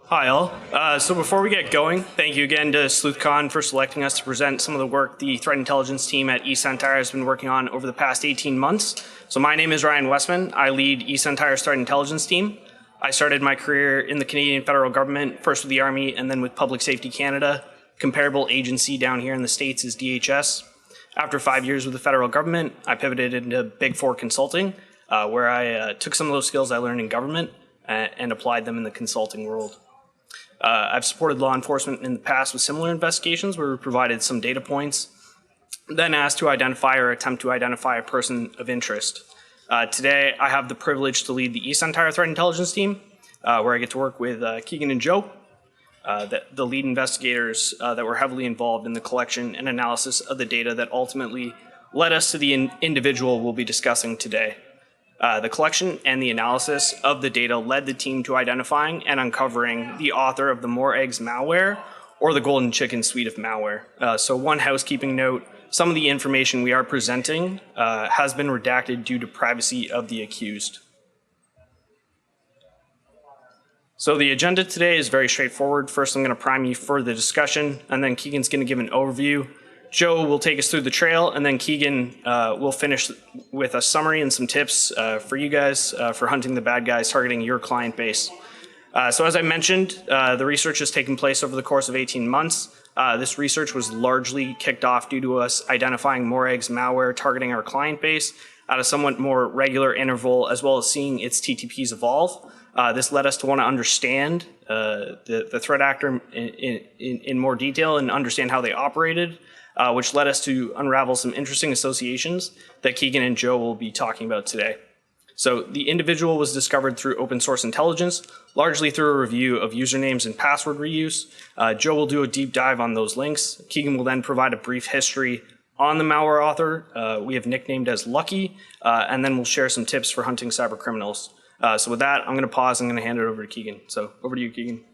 Hi all. So before we get going, thank you again to SLEUTHCON for selecting us to present some of the work the threat intelligence team at eSentire has been working on over the past 18 months. So my name is Ryan Westman. I lead eSentire's threat intelligence team. I started my career in the Canadian federal government, first with the Army and then with Public Safety Canada. Comparable agency down here in the States is DHS. After 5 years with the federal government, I pivoted into Big Four consulting, where I took some of those skills I learned in government and applied them in the consulting world. I've supported law enforcement in the past with similar investigations where we provided some data points, then asked to identify or attempt to identify a person of interest. Today, I have the privilege to lead the eSentire threat intelligence team, where I get to work with Keegan and Joe, the lead investigators that were heavily involved in the collection and analysis of the data that ultimately led us to the individual we'll be discussing today. The collection and the analysis of the data led the team to identifying and uncovering the author of the Malware-As-A-Service malware or the Golden Chickens suite of malware. So one housekeeping note, some of the information we are presenting has been redacted due to privacy of the accused. So the agenda today is very straightforward. First, I'm going to prime you for the discussion, and then Keegan's going to give an overview. Joe will take us through the trail, and then Keegan will finish with a summary and some tips for you guys for hunting the bad guys targeting your client base. So as I mentioned, the research has taken place over the course of 18 months. This research was largely kicked off due to us identifying Malware-As-A-Service malware targeting our client base at a somewhat more regular interval, as well as seeing its TTPs evolve. This led us to want to understand the threat actor in more detail and understand how they operated, which led us to unravel some interesting associations that Keegan and Joe will be talking about today. So the individual was discovered through open source intelligence, largely through a review of usernames and password reuse. Joe will do a deep dive on those links. Keegan will then provide a brief history on the malware author we have nicknamed as Lucky, and then we'll share some tips for hunting cyber criminals. So with that, I'm going to pause and I'm going to hand it over to Keegan. So over to you, Keegan.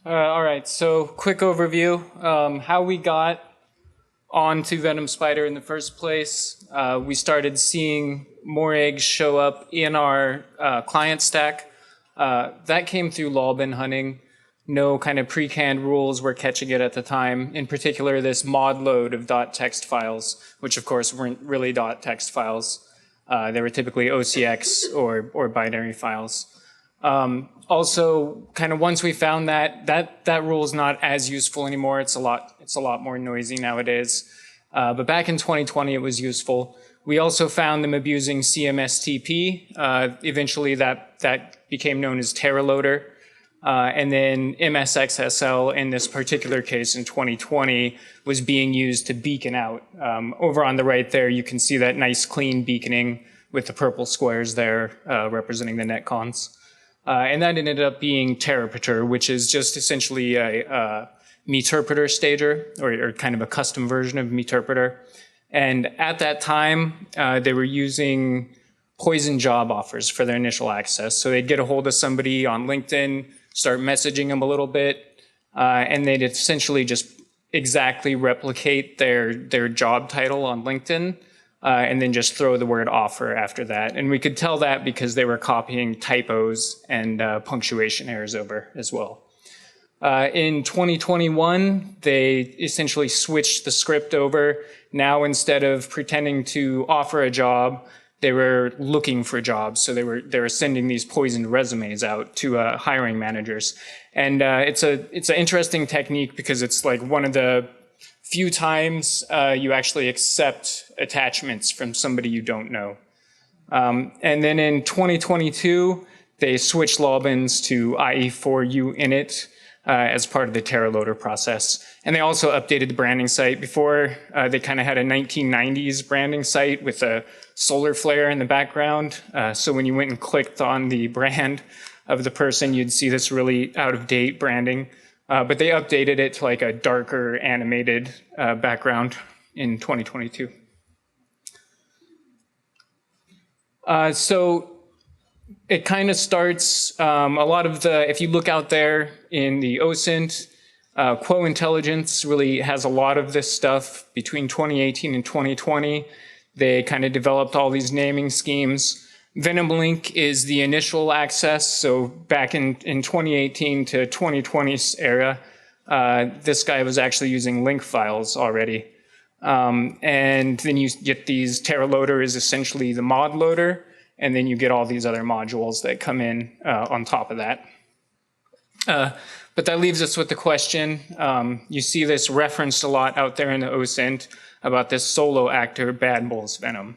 All right, so quick overview. How we got onto Venom Spider in the first place. We started seeing more eggs show up in our client stack. That came through lawbin hunting. No kind of pre-canned rules were catching it at the time. In particular, this mod load of .text files, which of course weren't really .text files. They were typically OCX or binary files. Also, kind of once we found that rule is not as useful anymore. It's a lot more noisy nowadays. But back in 2020, it was useful. We also found them abusing CMSTP. Eventually, that became known as TerraLoader. And then MSXSL in this particular case in 2020 was being used to beacon out. Over on the right there, you can see that nice clean beaconing with the purple squares there representing the netcons. And that ended up being Terrapater, which is just essentially a Meterpreter stager, or kind of a custom version of Meterpreter. And at that time, they were using poison job offers for their initial access. So they'd get a hold of somebody on LinkedIn, start messaging them a little bit, and they'd essentially just exactly replicate their job title on LinkedIn, and then just throw the word offer after that. And we could tell that because they were copying typos and punctuation errors over as well. In 2021, they essentially switched the script over. Now, instead of pretending to offer a job, they were looking for jobs. So they were sending these poisoned resumes out to hiring managers. And it's an interesting technique because it's like one of the few times you actually accept attachments from somebody you don't know. And then in 2022, they switched logins to IE4U init as part of the TerraLoader process. And they also updated the branding site. Before, they kind of had a 1990s branding site with a solar flare in the background. So when you went and clicked on the brand of the person, you'd see this really out-of-date branding. But they updated it to like a darker animated background in 2022. So it kind of starts, a lot of the, if you look out there in the OSINT, Quo Intelligence really has a lot of this stuff between 2018 and 2020. They kind of developed all these naming schemes. Venom link is the initial access. So back in 2018 to 2020 era, this guy was actually using link files already. And then you get these Terra loader is essentially the mod loader, and then you get all these other modules that come in on top of that. But that leaves us with the question, you see this referenced a lot out there in the OSINT about this solo actor, Bad Bull's Venom.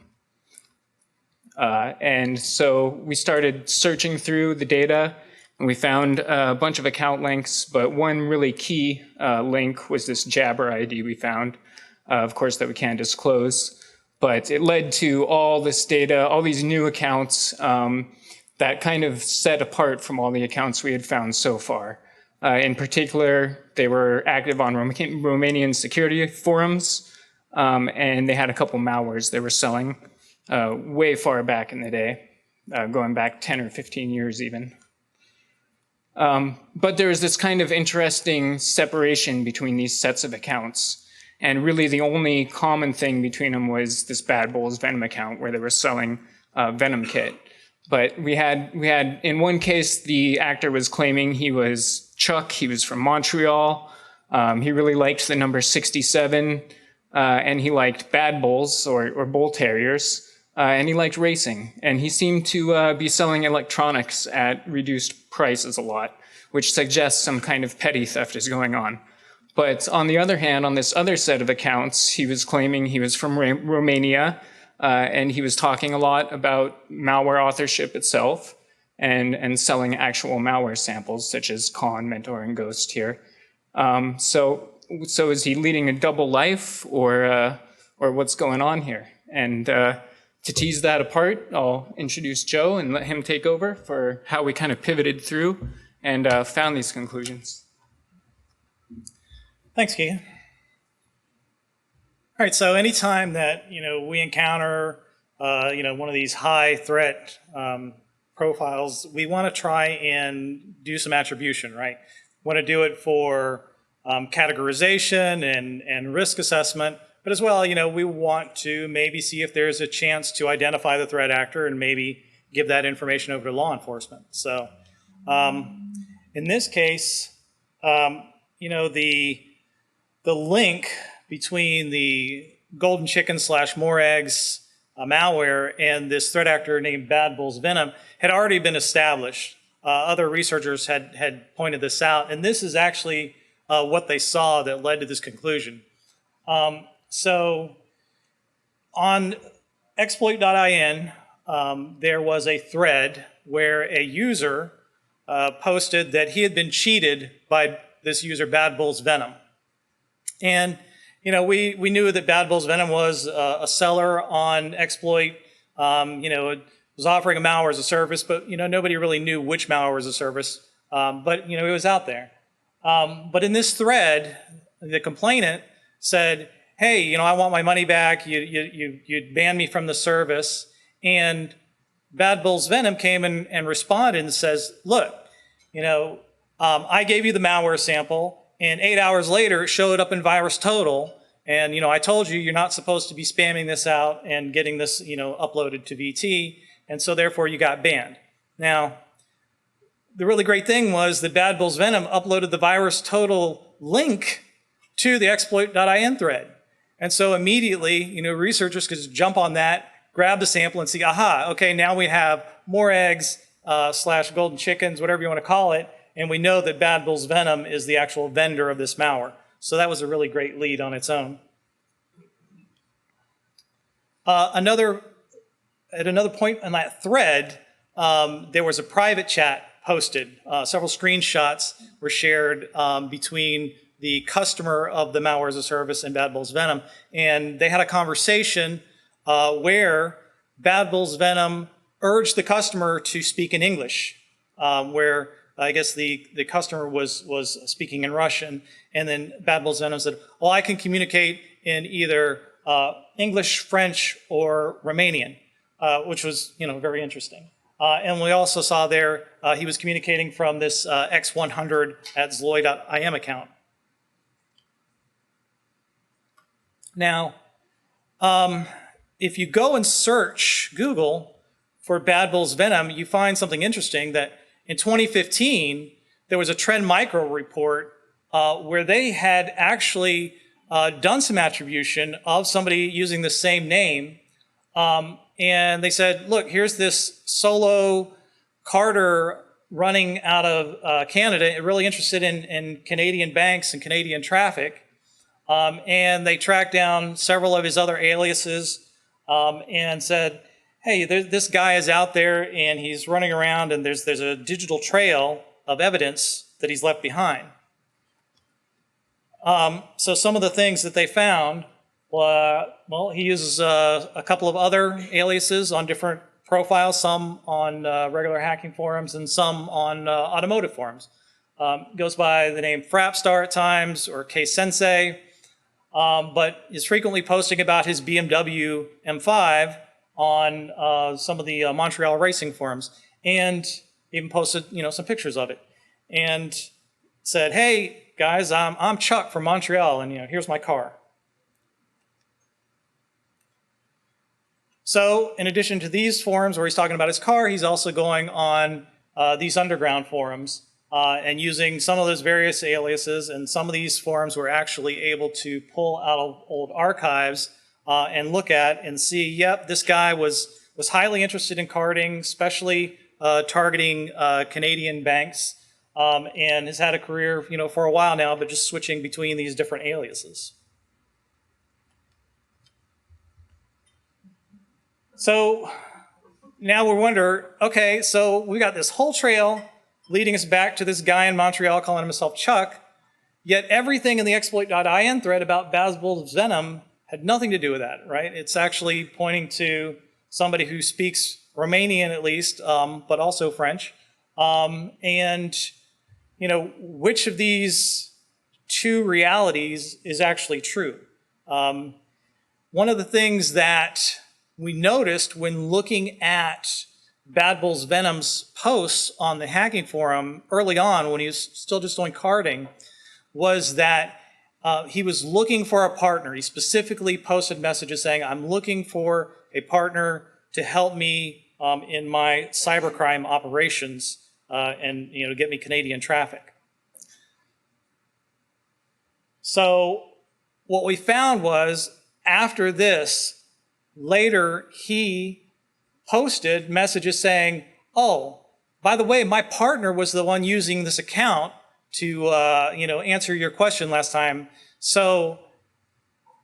And so we started searching through the data, and we found a bunch of account links, but one really key link was this Jabber ID we found, of course, that we can't disclose. But it led to all this data, all these new accounts that kind of set apart from all the accounts we had found so far. In particular, they were active on Romanian security forums, and they had a couple malwares they were selling way far back in the day, going back 10 or 15 years even. But there was this kind of interesting separation between these sets of accounts. And really the only common thing between them was this Bad Bull's Venom account where they were selling Venom kit. But we had in one case, the actor was claiming he was Chuck, he was from Montreal. He really liked the number 67, and he liked Bad Bulls or Bull Terriers, and he liked racing. And he seemed to be selling electronics at reduced prices a lot, which suggests some kind of petty theft is going on. But on the other hand, on this other set of accounts, he was claiming he was from Romania, and he was talking a lot about malware authorship itself and selling actual malware samples, such as Con, Mentor, and Ghost here. So is he leading a double life, or what's going on here? And to tease that apart, I'll introduce Joe and let him take over for how we kind of pivoted through and found these conclusions. Thanks, Keegan. All right, so anytime that we encounter one of these high threat profiles, we want to try and do some attribution, right? Want to do it for categorization and risk assessment, but as well, we want to maybe see if there's a chance to identify the threat actor and maybe give that information over to law enforcement. So in this case, the link between the Golden Chickens /More-Eggs malware and this threat actor named Bad Bull's Venom had already been established. Other researchers had pointed this out, and this is actually what they saw that led to this conclusion. So on exploit.in, there was a thread where a user posted that he had been cheated by this user Bad Bull's Venom. And we knew that Bad Bull's Venom was a seller on exploit. It was offering a malware as a service, but nobody really knew which malware as a service. But it was out there. But in this thread, the complainant said, "Hey, I want my money back. You banned me from the service." And Bad Bull's Venom came and responded and says, "Look, I gave you the malware sample. And 8 hours later, it showed up in VirusTotal. And, I told you you're not supposed to be spamming this out and getting this, uploaded to VT. And so therefore you got banned." Now, the really great thing was that Bad Bull's Venom uploaded the VirusTotal link to the exploit.in thread. And so immediately, researchers could just jump on that, grab the sample and see, aha, okay, now we have more eggs / golden chickens, whatever you want to call it. And we know that Bad Bull's Venom is the actual vendor of this malware. So that was a really great lead on its own. At another point in that thread, there was a private chat posted. Several screenshots were shared between the customer of the malware as a service and Bad Bull's Venom. And they had a conversation where Bad Bull's Venom urged the customer to speak in English, where I guess the customer was speaking in Russian, and then Bad Bull's Venom said, "Well, I can communicate in either English, French, or Romanian," which was very interesting. And we also saw there he was communicating from this x100@zloy.im account. Now, if you go and search Google for Bad Bulls Venom, you find something interesting that in 2015, there was a Trend Micro report where they had actually done some attribution of somebody using the same name. And they said, look, here's this solo carder running out of Canada, really interested in Canadian banks and Canadian traffic. And they tracked down several of his other aliases and said, hey, this guy is out there and he's running around and there's a digital trail of evidence that he's left behind. So some of the things that they found, well, he uses a couple of other aliases on different profiles, some on regular hacking forums and some on automotive forums. Goes by the name Frapstar at times or K-Sensei, but is frequently posting about his BMW M5 on some of the Montreal racing forums, and even posted, some pictures of it, and said, "Hey guys, I'm Chuck from Montreal, and here's my car." So, in addition to these forums where he's talking about his car, he's also going on these underground forums and using some of those various aliases. And some of these forums were actually able to pull out of old archives and look at and see, yep, this guy was highly interested in carding, especially targeting Canadian banks, and has had a career, for a while now, but just switching between these different aliases. So now we wonder, okay, so we got this whole trail leading us back to this guy in Montreal calling himself Chuck, yet everything in the exploit.in thread about Bad Bulls Venom had nothing to do with that, right? It's actually pointing to somebody who speaks Romanian at least, but also French. And, which of these two realities is actually true? One of the things that we noticed when looking at Bad Bulls Venom's posts on the hacking forum early on when he was still just doing carding was that he was looking for a partner. He specifically posted messages saying, I'm looking for a partner to help me in my cybercrime operations and get me Canadian traffic. So what we found was after this, later, he posted messages saying, oh, by the way, my partner was the one using this account to, answer your question last time. So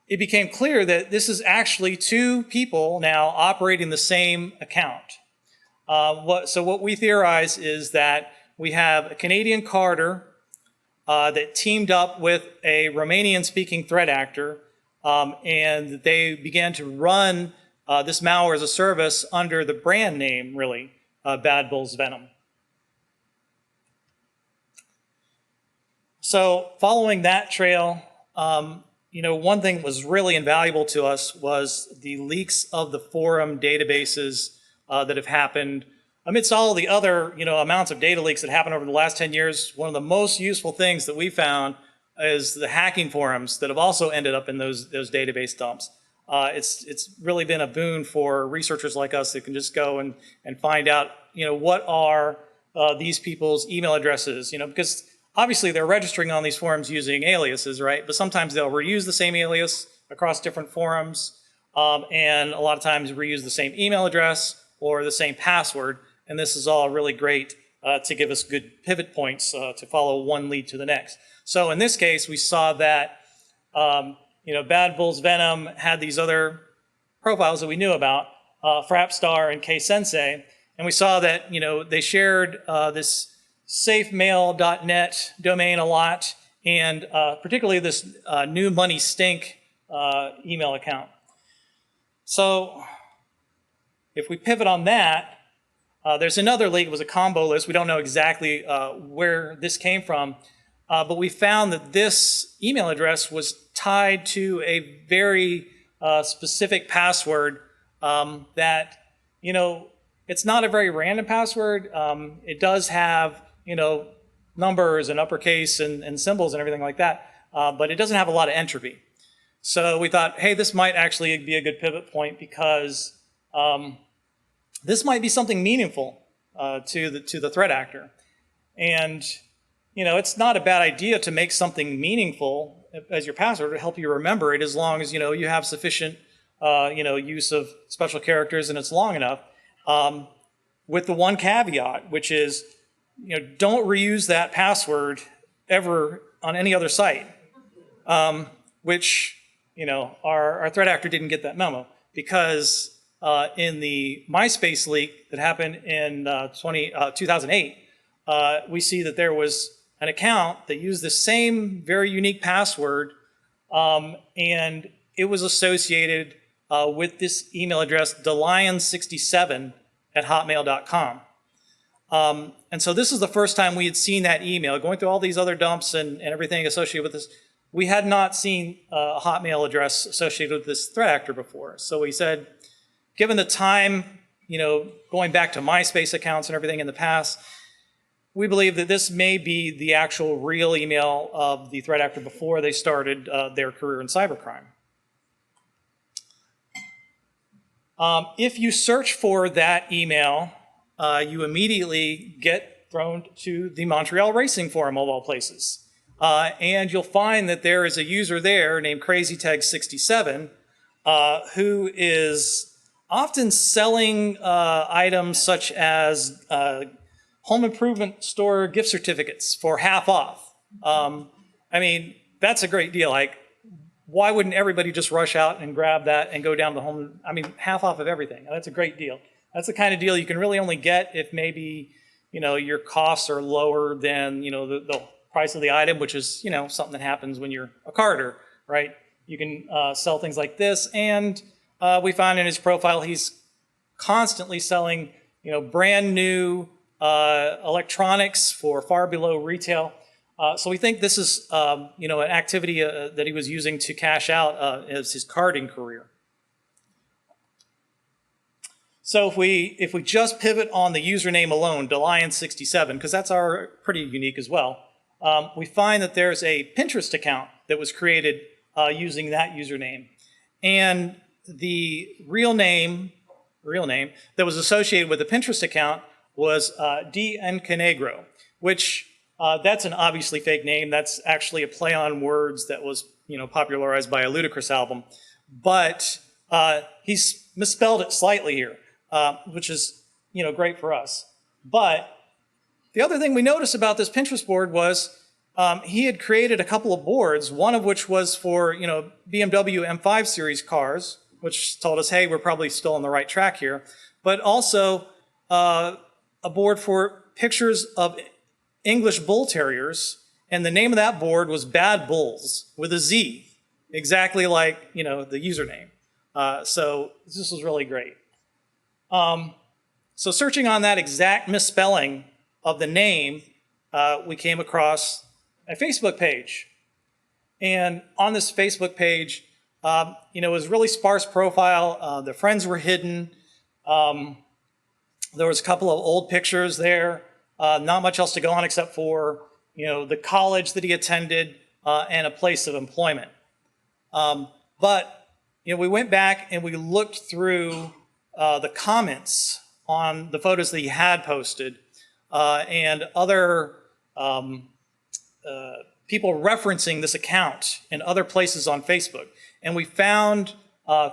it became clear that this is actually two people now operating the same account. So what we theorize is that we have a Canadian carder that teamed up with a Romanian-speaking threat actor, and they began to run this malware as a service under the brand name, really, Bad Bulls Venom. So following that trail, one thing that was really invaluable to us was the leaks of the forum databases that have happened. Amidst all the other, amounts of data leaks that happened over the last 10 years, one of the most useful things that we found is the hacking forums that have also ended up in those database dumps. It's really been a boon for researchers like us that can just go and find out, what are these people's email addresses, because obviously they're registering on these forums using aliases, right? But sometimes they'll reuse the same alias across different forums, and a lot of times reuse the same email address or the same password. And this is all really great to give us good pivot points to follow one lead to the next. So in this case, we saw that Bad Bulls Venom had these other profiles that we knew about, Frapstar and K-Sensei, and we saw that they shared this safemail.net domain a lot, and particularly this New Money Stink email account. So if we pivot on that, there's another leak. It was a combo list. We don't know exactly where this came from, but we found that this email address was tied to a very specific password that, it's not a very random password. It does have, numbers and uppercase and symbols and everything like that, but it doesn't have a lot of entropy. So we thought, hey, this might actually be a good pivot point because this might be something meaningful to the threat actor. And it's not a bad idea to make something meaningful as your password to help you remember it, as long as you have sufficient use of special characters and it's long enough. With the one caveat, which is don't reuse that password ever on any other site. Which our threat actor didn't get that memo, because in the MySpace leak that happened in 2008, we see that there was an account that used the same very unique password, and it was associated with this email address, delion67@hotmail.com. And so this is the first time we had seen that email. Going through all these other dumps and everything associated with this, we had not seen a Hotmail address associated with this threat actor before. So we said, given the time, going back to MySpace accounts and everything in the past, we believe that this may be the actual real email of the threat actor before they started their career in cybercrime. If you search for that email, you immediately get thrown to the Montreal Racing Forum of all places. And you'll find that there is a user there named CrazyTag67 who is often selling items such as home improvement store gift certificates for half off. I mean, that's a great deal. Like, why wouldn't everybody just rush out and grab that and go down to home? I mean, half off of everything. That's a great deal. That's the kind of deal you can really only get if maybe, your costs are lower than, the price of the item, which is, something that happens when you're a carder, right? You can sell things like this. And we found in his profile, he's constantly selling, brand new electronics for far below retail. So we think this is, an activity that he was using to cash out as his carding career. So if we just pivot on the username alone, delion67, because that's pretty unique as well, we find that there's a Pinterest account that was created using that username. And the real name that was associated with the Pinterest account was D. Encanegro, which that's an obviously fake name. That's actually a play on words that was popularized by a Ludacris album. But he's misspelled it slightly here, which is great for us. But the other thing we noticed about this Pinterest board was he had created a couple of boards, one of which was for BMW M5 series cars, which told us, hey, we're probably still on the right track here, but also a board for pictures of English bull terriers, and the name of that board was Bad Bulls with a Z, exactly like the username. So this was really great. So searching on that exact misspelling of the name, we came across a Facebook page. And on this Facebook page, it was really sparse profile. The friends were hidden. There was a couple of old pictures there. Not much else to go on except for, the college that he attended and a place of employment. But, we went back and we looked through the comments on the photos that he had posted and other people referencing this account in other places on Facebook. And we found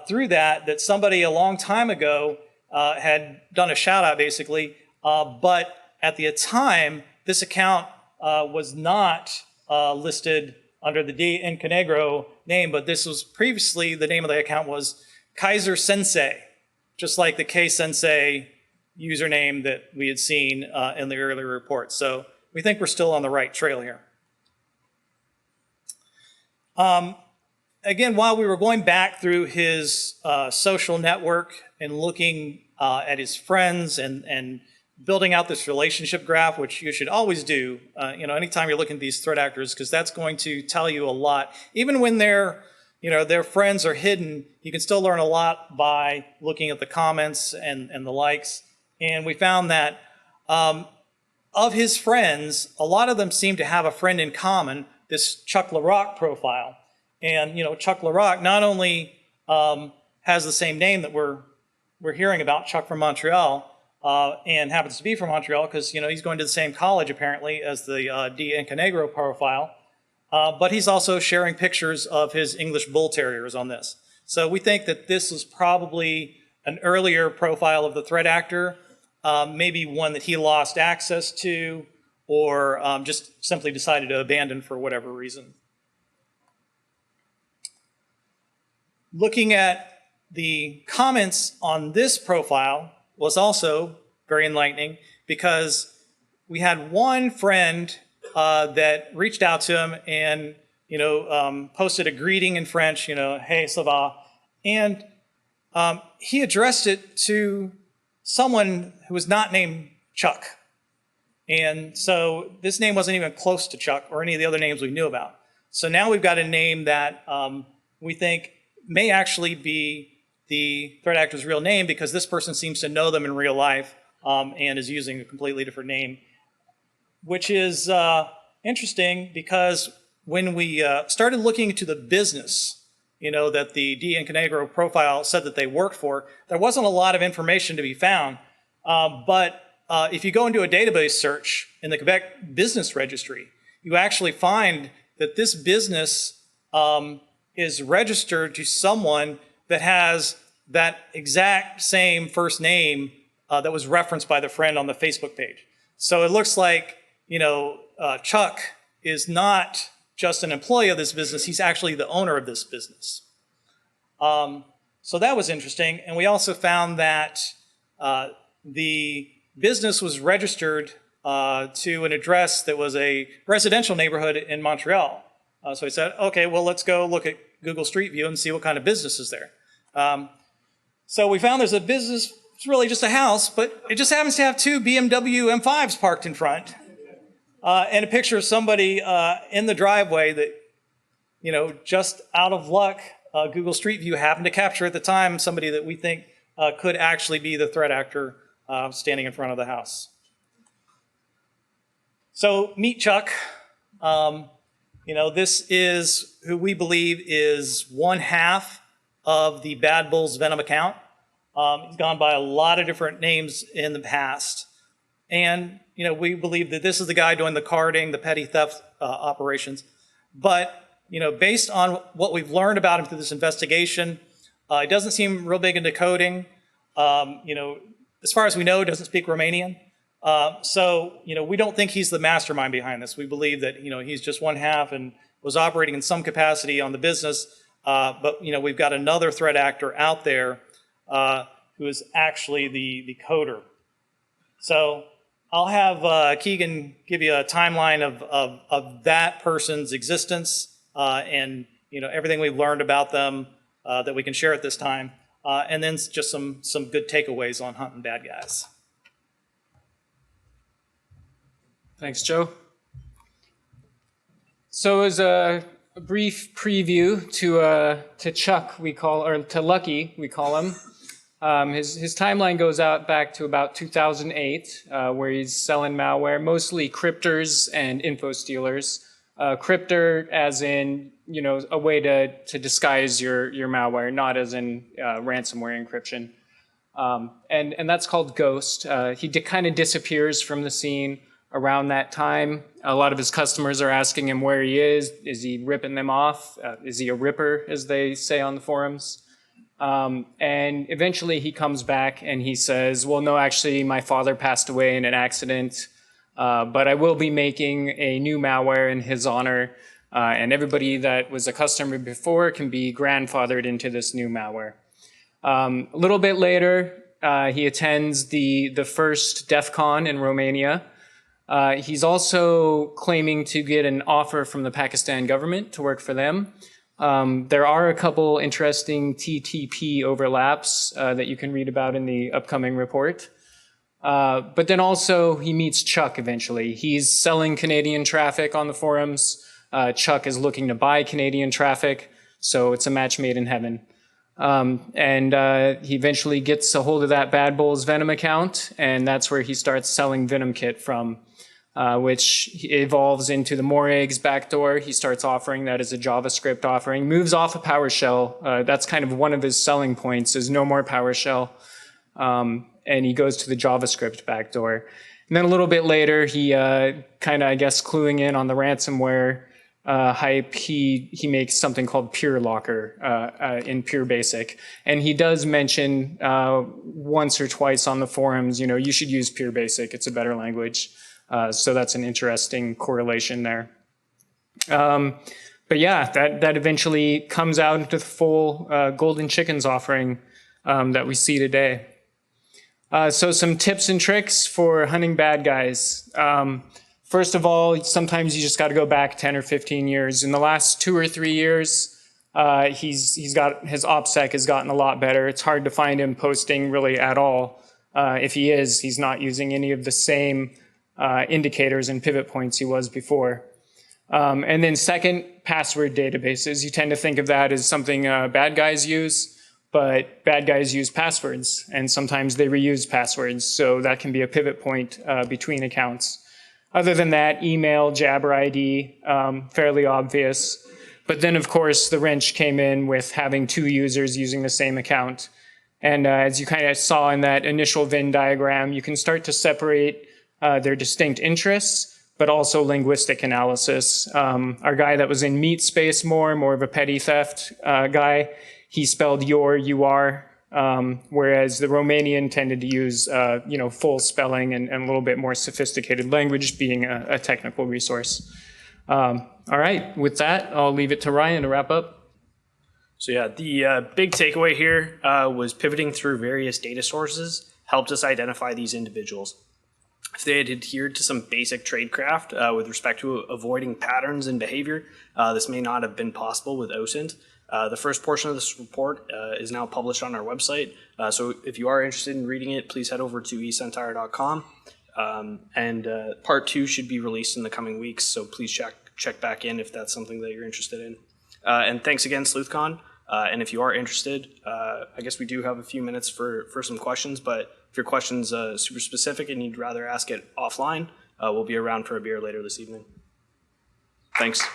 through that somebody a long time ago had done a shout out basically, but at the time, this account was not listed under the D. Encanegro name, but this was previously, the name of the account was Kaiser Sensei, just like the K Sensei username that we had seen in the earlier report. So we think we're still on the right trail here. Again, while we were going back through his social network and looking at his friends and building out this relationship graph, which you should always do, anytime you're looking at these threat actors, because that's going to tell you a lot. Even when their friends are hidden, you can still learn a lot by looking at the comments and the likes. And we found that of his friends, a lot of them seem to have a friend in common, this Chuck LaRock profile. And Chuck LaRock not only has the same name that we're hearing about, Chuck from Montreal, and happens to be from Montreal because he's going to the same college apparently as the D. Incanegro profile, but he's also sharing pictures of his English Bull Terriers on this. So we think that this is probably an earlier profile of the threat actor, maybe one that he lost access to, or just simply decided to abandon for whatever reason. Looking at the comments on this profile was also very enlightening because we had one friend that reached out to him and posted a greeting in French, hey, ça va, and he addressed it to someone who was not named Chuck. And so this name wasn't even close to Chuck or any of the other names we knew about. So now we've got a name that we think may actually be the threat actor's real name because this person seems to know them in real life and is using a completely different name, which is interesting because when we started looking into the business, that the D. Incanegro profile said that they worked for, there wasn't a lot of information to be found. But if you go into a database search in the Quebec Business Registry, you actually find that this business is registered to someone that has that exact same first name that was referenced by the friend on the Facebook page. So it looks like, Chuck is not just an employee of this business, he's actually the owner of this business. So that was interesting. And we also found that the business was registered to an address that was a residential neighborhood in Montreal. So we said, okay, well, let's go look at Google Street View and see what kind of business is there. So we found there's a business, it's really just a house, but it just happens to have two BMW M5s parked in front. And a picture of somebody in the driveway that, just out of luck, Google Street View happened to capture at the time somebody that we think could actually be the threat actor standing in front of the house. So meet Chuck. This is who we believe is one half of the Bad Bulls Venom account. He's gone by a lot of different names in the past. And, we believe that this is the guy doing the carding, the petty theft operations. But, based on what we've learned about him through this investigation, he doesn't seem real big into coding. As far as we know, doesn't speak Romanian. So, we don't think he's the mastermind behind this. We believe that, he's just one half and was operating in some capacity on the business. But, we've got another threat actor out there who is actually the coder. So I'll have Keegan give you a timeline of that person's existence and, everything we've learned about them that we can share at this time. And then just some good takeaways on hunting bad guys. Thanks, Joe. So as a brief preview to Chuck, to Lucky, we call him. His timeline goes out back to about 2008, where he's selling malware, mostly cryptors and info stealers. Cryptor as in, a way to disguise your malware, not as in ransomware encryption. And that's called Ghost. He kind of disappears from the scene around that time. A lot of his customers are asking him where he is. Is he ripping them off? Is he a ripper, as they say on the forums? And eventually he comes back and he says, well, no, actually, my father passed away in an accident, but I will be making a new malware in his honor, and everybody that was a customer before can be grandfathered into this new malware. A little bit later, he attends the first DEF CON in Romania. He's also claiming to get an offer from the Pakistan government to work for them. There are a couple interesting TTP overlaps that you can read about in the upcoming report. But then also he meets Chuck eventually. He's selling Canadian traffic on the forums. Chuck is looking to buy Canadian traffic, so it's a match made in heaven. And he eventually gets a hold of that Bad Bulls Venom account, and that's where he starts selling Venom kit from. which evolves into the MaaS backdoor. He starts offering that as a JavaScript offering, moves off of PowerShell. That's kind of one of his selling points is no more PowerShell. And he goes to the JavaScript backdoor. And then a little bit later, he kind of, I guess, cluing in on the ransomware hype, he makes something called Pure Locker in Pure Basic. And he does mention once or twice on the forums, you should use Pure Basic. It's a better language. So that's an interesting correlation there. But yeah, that eventually comes out into the full Golden Chickens offering that we see today. So some tips and tricks for hunting bad guys. First of all, sometimes you just got to go back 10 or 15 years. In the last 2 or 3 years, his OPSEC has gotten a lot better. It's hard to find him posting really at all. If he is, he's not using any of the same indicators and pivot points he was before. And then second, password databases. You tend to think of that as something bad guys use, but bad guys use passwords, and sometimes they reuse passwords, so that can be a pivot point between accounts. Other than that, email, Jabber ID, fairly obvious. But then, of course, the wrench came in with having 2 users using the same account. And as you kind of saw in that initial Venn diagram, you can start to separate their distinct interests, but also linguistic analysis. Our guy that was in meat space more of a petty theft guy, he spelled you are, whereas the Romanian tended to use full spelling and a little bit more sophisticated language, being a technical resource. All right, with that, I'll leave it to Ryan to wrap up. So yeah, the big takeaway here was pivoting through various data sources helped us identify these individuals. If they had adhered to some basic tradecraft with respect to avoiding patterns in behavior, this may not have been possible with OSINT. The first portion of this report is now published on our website. So if you are interested in reading it, please head over to eSentire.com. And part 2 should be released in the coming weeks. So please check back in if that's something that you're interested in. And thanks again, SLEUTHCON. And if you are interested, I guess we do have a few minutes for some questions, but if your question's super specific and you'd rather ask it offline, we'll be around for a beer later this evening. Thanks.